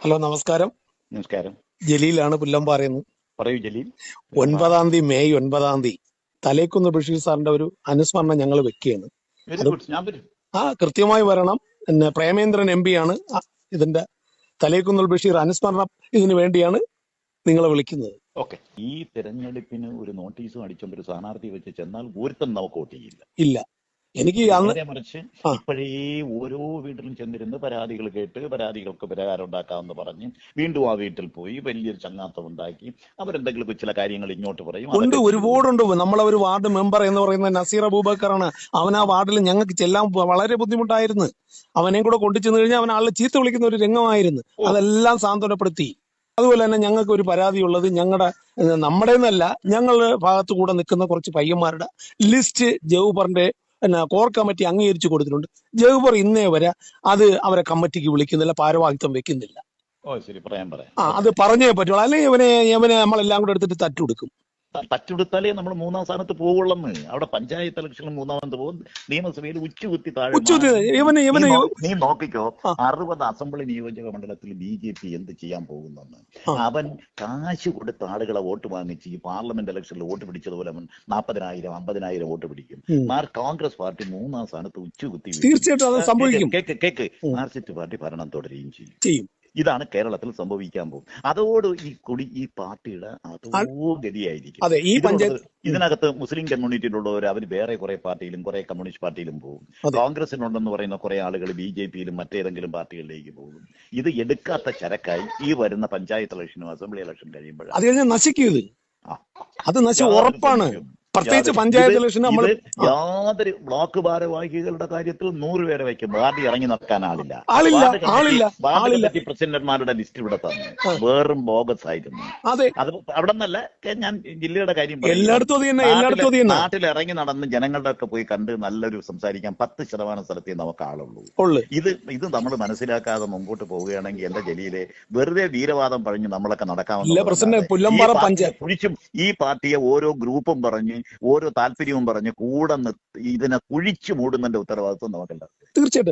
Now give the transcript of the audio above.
Hello, നമസ്കാരം. നമസ്കാരം. ജലീലാണ് പുല്ലമ്പാറയെന്ന്. പറയൂ ജലീൽ. 9-ാം തീയതി, മെയ് 9-ാം തീയതി തലേക്കുന്ന് ബഷീർ സാറിന്റെ ഒരു അനുസ്മരണം ഞങ്ങൾ വെക്കുകയാണ്. വെരി അത് ഗുഡ്. ഞാൻ വരും. കൃത്യമായി വരണം. പിന്നെ പ്രേമേന്ദ്രൻ MP ആണ് ഇതിന്റെ തലേക്കുന്ന് ബഷീർ അനുസ്മരണം ഇതിനു വേണ്ടിയാണ് നിങ്ങളെ വിളിക്കുന്നത്. ഓക്കെ. ഈ തെരഞ്ഞെടുപ്പിന് ഒരു നോട്ടീസും അടിച്ചോണ്ട് ഒരു സ്ഥാനാർത്ഥി വെച്ച് ചെന്നാൽ ഒരുത്തം നമുക്ക് വോട്ട് ചെയ്യില്ല. ഇല്ല, എനിക്ക് അന്ന് നേരെ മറിച്ച് ഇപ്പോഴേ ഓരോ വീട്ടിലും ചെന്നിരുന്ന് പരാതികൾ കേട്ട് പരാതികൾക്ക് പരിഹാരം ഉണ്ടാക്കാമെന്ന് പറഞ്ഞ് വീണ്ടും ആ വീട്ടിൽ പോയി വലിയൊരു ചങ്ങാത്തം ഉണ്ടാക്കി അവരെന്തെങ്കിലും ചില കാര്യങ്ങൾ ഇങ്ങോട്ട് പറയും. ഉണ്ട്, ഒരുപാടുണ്ട്. നമ്മളെ ഒരു വാർഡ് മെമ്പർ എന്ന് പറയുന്ന നസീർ അബൂബക്കറാണ്. അവൻ ആ വാർഡിൽ ഞങ്ങൾക്ക് ചെല്ലാൻ വളരെ ബുദ്ധിമുട്ടായിരുന്നു. അവനെയും കൂടെ കൊണ്ടു ചെന്ന് കഴിഞ്ഞാൽ അവൻ ആളെ ചീത്ത വിളിക്കുന്ന ഒരു രംഗമായിരുന്നു. അതെല്ലാം സാന്ത്വനപ്പെടുത്തി. അതുപോലെ തന്നെ ഞങ്ങൾക്ക് ഒരു പരാതിയുള്ളത് നമ്മുടെ എന്നല്ല, ഞങ്ങളുടെ ഭാഗത്തു കൂടെ നിൽക്കുന്ന കുറച്ച് പയ്യന്മാരുടെ ലിസ്റ്റ് ജൗബറിന്റെ കോർ കമ്മിറ്റി അംഗീകരിച്ചു കൊടുത്തിട്ടുണ്ട്. ജൗബർ ഇന്നേ വരെ അത് അവരെ കമ്മിറ്റിക്ക് വിളിക്കുന്നില്ല, ഭാരവാഹിത്വം വെക്കുന്നില്ല. ശരി, പറയാം. അത് പറഞ്ഞേ പറ്റുള്ളൂ, അല്ലെങ്കിൽ ഇവനെ നമ്മളെല്ലാം കൂടെ എടുത്തിട്ട് തട്ടുകൊടുക്കും. തച്ചെടുത്താലേ നമ്മൾ 3-ാം സ്ഥാനത്ത് പോവുള്ളെന്ന്. അവിടെ പഞ്ചായത്ത് ഇലക്ഷനിൽ 3-ാമത് പോകും, നിയമസഭയിൽ ഉച്ചകുത്തി താഴെ. നീ നോക്കിക്കോ, 60 അസംബ്ലി നിയോജക മണ്ഡലത്തിൽ BJP എന്ത് ചെയ്യാൻ പോകുന്നെന്ന്. അവൻ കാശ് കൊടുത്ത ആളുകളെ വോട്ട് വാങ്ങിച്ച് ഈ പാർലമെന്റ് ഇലക്ഷനിൽ വോട്ട് പിടിച്ചതുപോലെ അവൻ 40,000 50,000 വോട്ട് പിടിക്കും. കോൺഗ്രസ് പാർട്ടി 3-ാം സ്ഥാനത്ത് ഉച്ചകുത്തി. തീർച്ചയായിട്ടും സംഭവിക്കും. കേക്ക് മാർക്സിസ്റ്റ് പാർട്ടി ഭരണം തുടരുകയും ചെയ്യും. ഇതാണ് കേരളത്തിൽ സംഭവിക്കാൻ പോകും. അതോട് ഈ പാർട്ടിയുടെ അതോ ഗതിയായിരിക്കും. ഇതിനകത്ത് മുസ്ലിം കമ്മ്യൂണിറ്റിയിലുള്ളവർ അവർ വേറെ കുറെ പാർട്ടിയിലും കുറെ കമ്മ്യൂണിസ്റ്റ് പാർട്ടിയിലും പോകും. കോൺഗ്രസിനുണ്ടെന്ന് പറയുന്ന കുറെ ആളുകൾ BJPയിലും മറ്റേതെങ്കിലും പാർട്ടികളിലേക്ക് പോകും. ഇത് എടുക്കാത്ത ചരക്കായി ഈ വരുന്ന പഞ്ചായത്ത് ഇലക്ഷനും അസംബ്ലി ഇലക്ഷൻ കഴിയുമ്പോഴാണ് നശിക്കും. അത് ഉറപ്പാണ്. പ്രത്യേകിച്ച് പഞ്ചായത്ത് ഇലക്ഷൻ യാതൊരു ബ്ലോക്ക് ഭാരവാഹികളുടെ കാര്യത്തിൽ 100 പേരെ വയ്ക്കും. പാർട്ടി ഇറങ്ങി നടക്കാൻ ആളില്ല. പ്രസിഡന്റുമാരുടെ ലിസ്റ്റ് ഇവിടെ തന്നു, വെറും ബോഗസ് ആയിരുന്നു. അത് അവിടെ നിന്നല്ല, ഞാൻ ജില്ലയുടെ കാര്യം നാട്ടിൽ ഇറങ്ങി നടന്ന് ജനങ്ങളുടെ ഒക്കെ പോയി കണ്ട് നല്ലൊരു സംസാരിക്കാൻ 10% സ്ഥലത്തേ നമുക്ക് ആളുള്ളൂ. ഇത് നമ്മൾ മനസ്സിലാക്കാതെ മുമ്പോട്ട് പോവുകയാണെങ്കിൽ എന്റെ ജലീലെ വെറുതെ വീരവാദം പറഞ്ഞ് നമ്മളൊക്കെ നടക്കാമെന്ന് കുഴിച്ചും ഈ പാർട്ടിയെ ഓരോ ഗ്രൂപ്പും പറഞ്ഞ് ഓരോ താല്പര്യവും പറഞ്ഞ് കൂടെ ഇതിനെ കുഴിച്ചു മൂടുന്നതിന്റെ ഉത്തരവാദിത്വം നമുക്കുണ്ട്. തീർച്ചയായിട്ടും